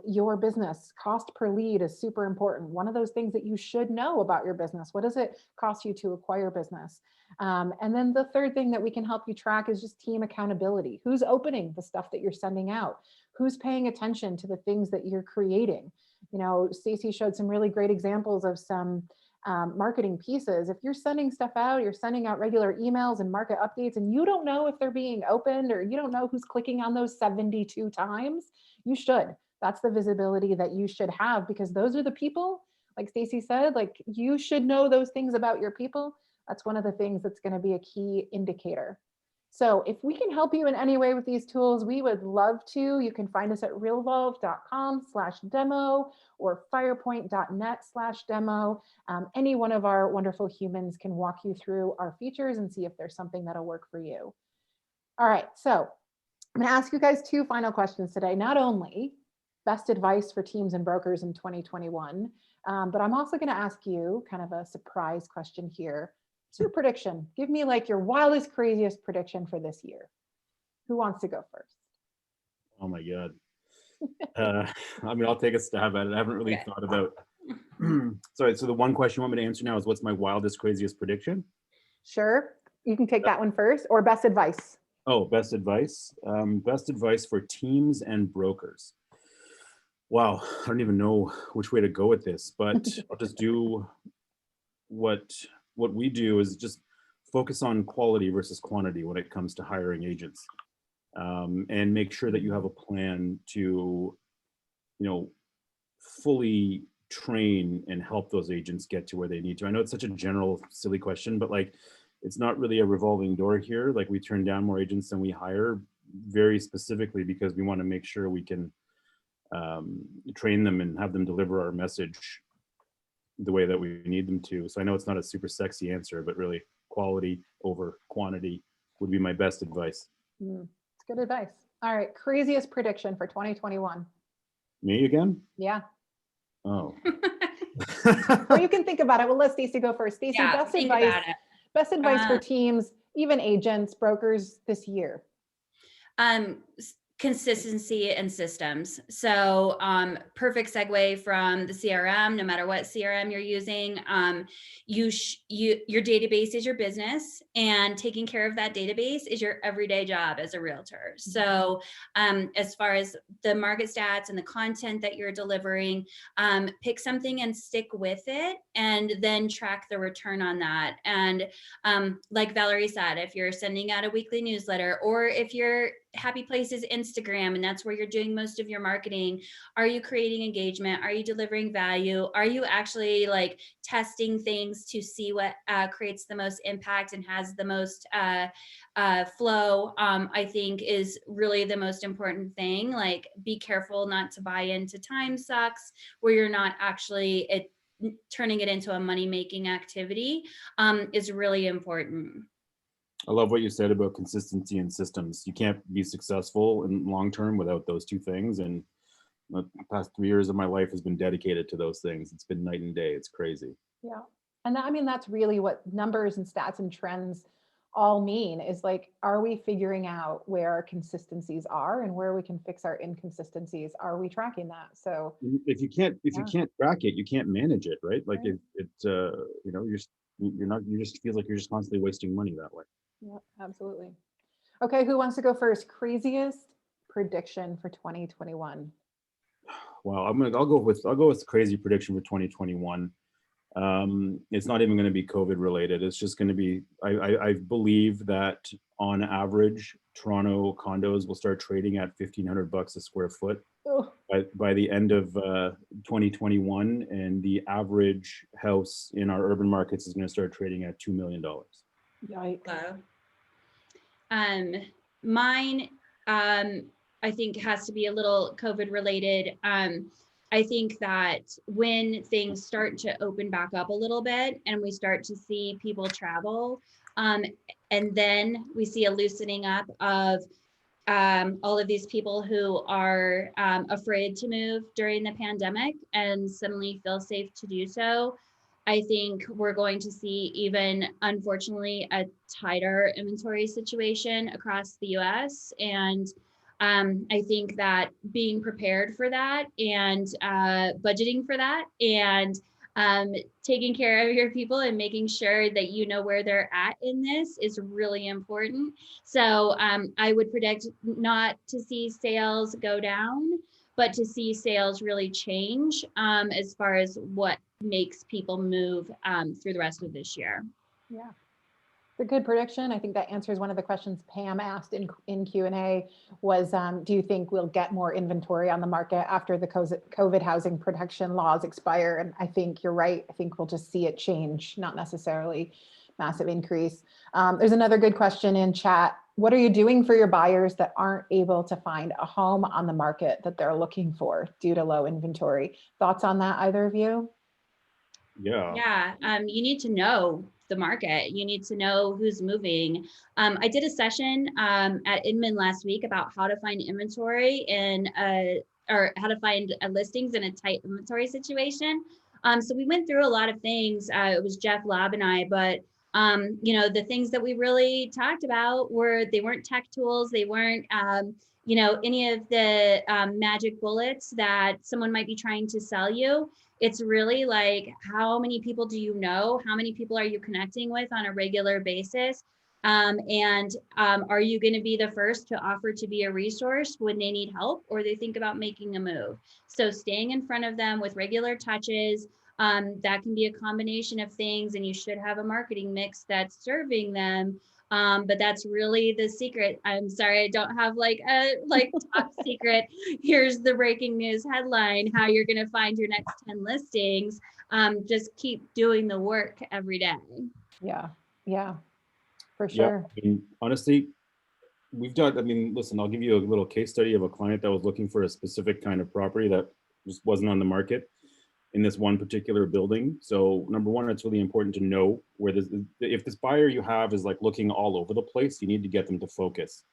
S1: your business. Cost per lead is super important. One of those things that you should know about your business. What does it cost you to acquire business? And then the third thing that we can help you track is just team accountability. Who's opening the stuff that you're sending out? Who's paying attention to the things that you're creating? You know, Stacey showed some really great examples of some marketing pieces. If you're sending stuff out, you're sending out regular emails and market updates, and you don't know if they're being opened, or you don't know who's clicking on those 72 times, you should. That's the visibility that you should have, because those are the people, like Stacey said, like, you should know those things about your people. That's one of the things that's going to be a key indicator. So if we can help you in any way with these tools, we would love to. You can find us at realvolve.com/demo or firepoint.net/demo. Any one of our wonderful humans can walk you through our features and see if there's something that'll work for you. All right, so I'm going to ask you guys two final questions today. Not only best advice for teams and brokers in 2021, but I'm also going to ask you kind of a surprise question here. What's your prediction? Give me like your wildest, craziest prediction for this year. Who wants to go first?
S3: Oh my God. I mean, I'll take a stab at it. I haven't really thought about. Sorry, so the one question you want me to answer now is, what's my wildest, craziest prediction?
S1: Sure, you can take that one first, or best advice.
S3: Oh, best advice. Best advice for teams and brokers. Wow, I don't even know which way to go with this, but I'll just do what we do is just focus on quality versus quantity when it comes to hiring agents, and make sure that you have a plan to, fully train and help those agents get to where they need to. I know it's such a general, silly question, but like, it's not really a revolving door here. Like, we turn down more agents than we hire, very specifically because we want to make sure we can train them and have them deliver our message the way that we need them to. So I know it's not a super sexy answer, but really quality over quantity would be my best advice.
S1: It's good advice. All right, craziest prediction for 2021.
S3: Me again?
S1: Yeah.
S3: Oh.
S1: Or you can think about it. We'll let Stacey go first. Stacey, best advice. Best advice for teams, even agents, brokers this year.
S2: Consistency and systems. So perfect segue from the CRM. No matter what CRM you're using, your database is your business, and taking care of that database is your everyday job as a realtor. So as far as the market stats and the content that you're delivering, pick something and stick with it, and then track the return on that. And like Valerie said, if you're sending out a weekly newsletter, or if you're Happy Places Instagram and that's where you're doing most of your marketing, are you creating engagement? Are you delivering value? Are you actually like testing things to see what creates the most impact and has the most flow? I think is really the most important thing. Like, be careful not to buy into time sucks where you're not actually turning it into a money-making activity is really important.
S3: I love what you said about consistency and systems. You can't be successful in long term without those two things. And The past 3 years of my life has been dedicated to those things. It's been night and day. It's crazy.
S1: Yeah. And I mean, that's really what numbers and stats and trends all mean is like, are we figuring out where our consistencies are and where we can fix our inconsistencies? Are we tracking that? So
S3: If you can't
S1: Yeah.
S3: track it, you can't manage it, right? Like
S1: Right.
S3: you know, you're not, you just feel like you're just constantly wasting money that way.
S1: Yeah, absolutely. Okay, who wants to go first? Craziest prediction for 2021.
S3: Well, I'll go with crazy prediction for 2021. It's not even going to be COVID related. It's just going to be, I believe that on average, Toronto condos will start trading at $1,500 a square foot
S1: Oh,
S3: by the end of 2021, and the average house in our urban markets is going to start trading at $2 million.
S1: yikes.
S2: Wow. Mine, I think has to be a little COVID related. I think that when things start to open back up a little bit and we start to see people travel, and then we see a loosening up of all of these people who are afraid to move during the pandemic and suddenly feel safe to do so. I think we're going to see even, unfortunately, a tighter inventory situation across the US. And I think that being prepared for that and budgeting for that and taking care of your people and making sure that you know where they're at in this is really important. So I would predict not to see sales go down, but to see sales really change as far as what makes people move through the rest of this year.
S1: Yeah. It's a good prediction. I think that answers one of the questions Pam asked in Q&A was, do you think we'll get more inventory on the market after the COVID housing protection laws expire? And I think you're right. I think we'll just see it change, not necessarily massive increase. There's another good question in chat. What are you doing for your buyers that aren't able to find a home on the market that they're looking for due to low inventory? Thoughts on that, either of you?
S3: Yeah.
S2: You need to know the market. You need to know who's moving. I did a session at Inman last week about how to find inventory or how to find listings in a tight inventory situation. So we went through a lot of things. It was Jeff Lab and I, but the things that we really talked about they weren't tech tools. They weren't, any of the magic bullets that someone might be trying to sell you. It's really like, how many people do you know? How many people are you connecting with on a regular basis? And are you going to be the first to offer to be a resource when they need help or they think about making a move? So staying in front of them with regular touches, that can be a combination of things, and you should have a marketing mix that's serving them. But that's really the secret. I'm sorry, I don't have like a top secret. Here's the breaking news headline, how you're going to find your next 10 listings. Just keep doing the work every day.
S1: Yeah, for
S3: Yeah.
S1: sure.
S3: I mean, honestly, listen, I'll give you a little case study of a client that was looking for a specific kind of property that just wasn't on the market in this one particular building. So number one, it's really important to know where if this buyer you have is like looking all over the place, you need to get them to focus.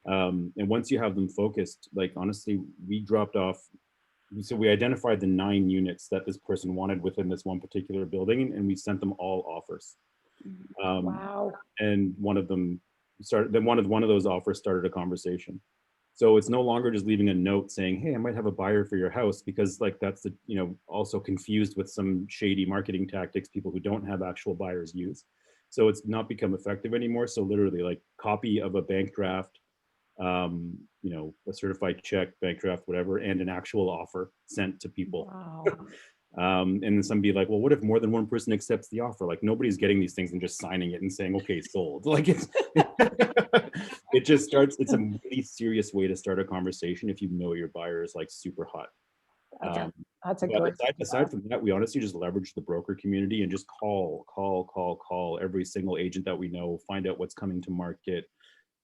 S3: And once you have them focused, like honestly, we identified the 9 units that this person wanted within this one particular building, and we sent them all offers.
S1: Wow.
S3: And one of those offers started a conversation. So it's no longer just leaving a note saying, hey, I might have a buyer for your house, because like that's also confused with some shady marketing tactics people who don't have actual buyers use. So it's not become effective anymore. So literally like copy of a bank draft, a certified check, bank draft, whatever, and an actual offer sent to people.
S1: Wow.
S3: And then somebody like, well, what if more than one person accepts the offer? Like nobody's getting these things and just signing it and saying, okay, sold. Like it's it's a really serious way to start a conversation if you know your buyer is like super hot.
S1: That's a
S3: But
S1: great.
S3: aside from that, we honestly just leverage the broker community and just call every single agent that we know, find out what's coming to market.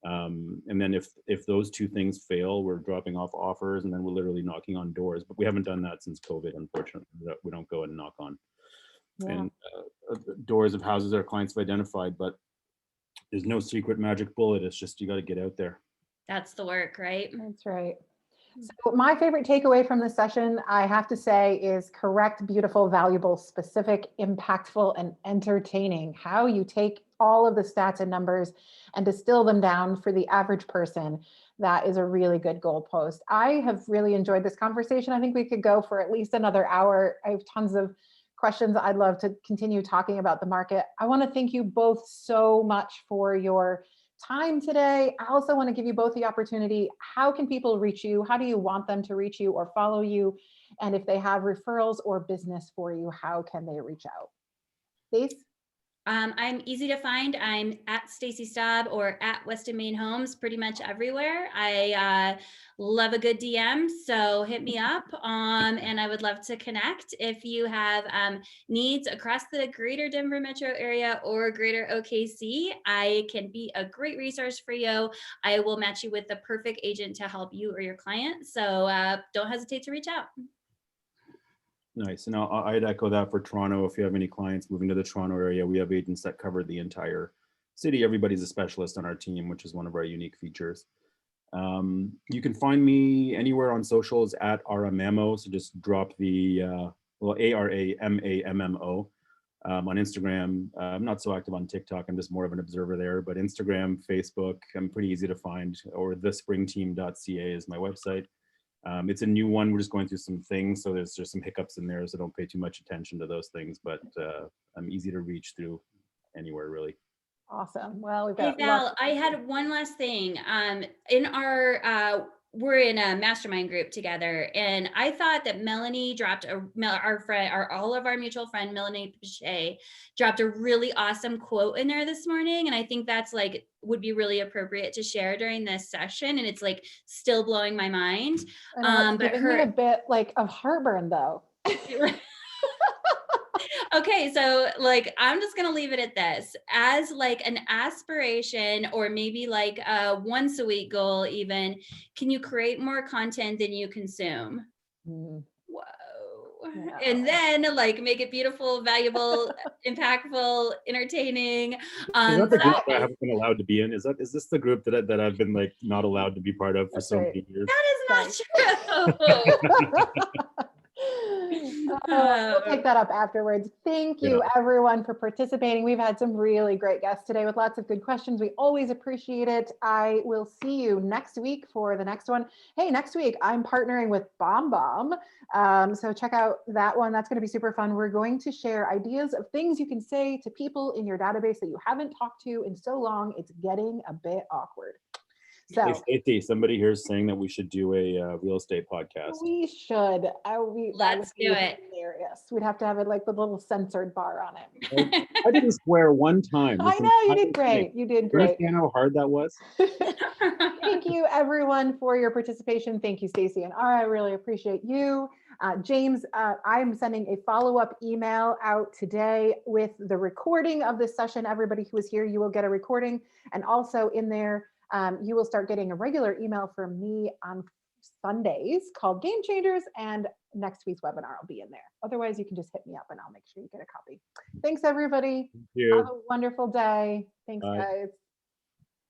S3: And then if those two things fail, we're dropping off offers, and then we're literally knocking on doors. But we haven't done that since COVID, unfortunately. We don't go and knock on and doors of houses our clients have identified. But there's no secret magic bullet. It's just you got to get out there.
S2: That's the work, right?
S1: That's right. So my favorite takeaway from this session, I have to say, is correct, beautiful, valuable, specific, impactful, and entertaining. How you take all of the stats and numbers and distill them down for the average person. That is a really good goalpost. I have really enjoyed this conversation. I think we could go for at least another hour. I have tons of questions. I'd love to continue talking about the market. I want to thank you both so much for your time today. I also want to give you both the opportunity. How can people reach you? How do you want them to reach you or follow you? And if they have referrals or business for you, how can they reach out? Stace?
S2: I'm easy to find. I'm at Stacy Staub or at Weston Main Homes, pretty much everywhere. I love a good DM, so hit me up. And I would love to connect. If you have needs across the greater Denver metro area or greater OKC, I can be a great resource for you. I will match you with the perfect agent to help you or your client. So don't hesitate to reach out.
S3: Nice. And I'd echo that for Toronto. If you have any clients moving to the Toronto area, we have agents that cover the entire city. Everybody's a specialist on our team, which is one of our unique features. You can find me anywhere on socials at Aramammo. So just drop the, ARAMAMMO on Instagram. I'm not so active on TikTok. I'm just more of an observer there, but Instagram, Facebook, I'm pretty easy to find, or thespringteam.ca is my website. It's a new one. We're just going through some things. So there's some hiccups in there. So don't pay too much attention to those things, but I'm easy to reach through anywhere really.
S1: Awesome. Well, we've
S2: Hey
S1: got
S2: Val, I had one last thing. In our we're in a mastermind group together, and I thought that Melanie dropped all of our mutual friend Melanie Pichet dropped a really awesome quote in there this morning, and I think that's like would be really appropriate to share during this session, and it's like still blowing my mind.
S1: I know, it's
S2: But
S1: giving me a bit like of heartburn though.
S2: Okay, so like I'm just gonna leave it at this as like an aspiration, or maybe like a once a week goal even. Can you create more content than you consume?
S1: Mm,
S2: Whoa.
S1: yeah.
S2: And then like make it beautiful, valuable, impactful, entertaining.
S3: Is that the
S2: So
S3: group that I haven't been allowed to be in? Is this the group that I've been like not allowed to be part of for
S1: That's
S3: so
S1: right.
S3: many years?
S2: that is not true.
S1: We'll take that up afterwards. Thank you everyone for participating. We've had some really great guests today with lots of good questions. We always appreciate it. I will see you next week for the next one. Hey, next week I'm partnering with BombBomb. So check out that one. That's going to be super fun. We're going to share ideas of things you can say to people in your database that you haven't talked to in so long. It's getting a bit awkward. So
S3: Hey, Stacy, somebody here is saying that we should do a real estate podcast.
S1: we should.
S2: Let's do it.
S1: Hilarious. We'd have to have it like with a little censored bar on it.
S3: I didn't swear one time.
S1: I know, you did great. You did
S3: You
S1: great.
S3: understand how hard that was?
S1: Thank you everyone for your participation. Thank you, Stacy and Ara. I really appreciate you. James, I'm sending a follow-up email out today with the recording of this session. Everybody who is here, you will get a recording. And also in there, you will start getting a regular email from me on Sundays called Game Changers, and next week's webinar will be in there. Otherwise, you can just hit me up and I'll make sure you get a copy. Thanks, everybody.
S3: Thank you.
S1: Have a wonderful day. Thanks,
S3: Bye.
S1: guys.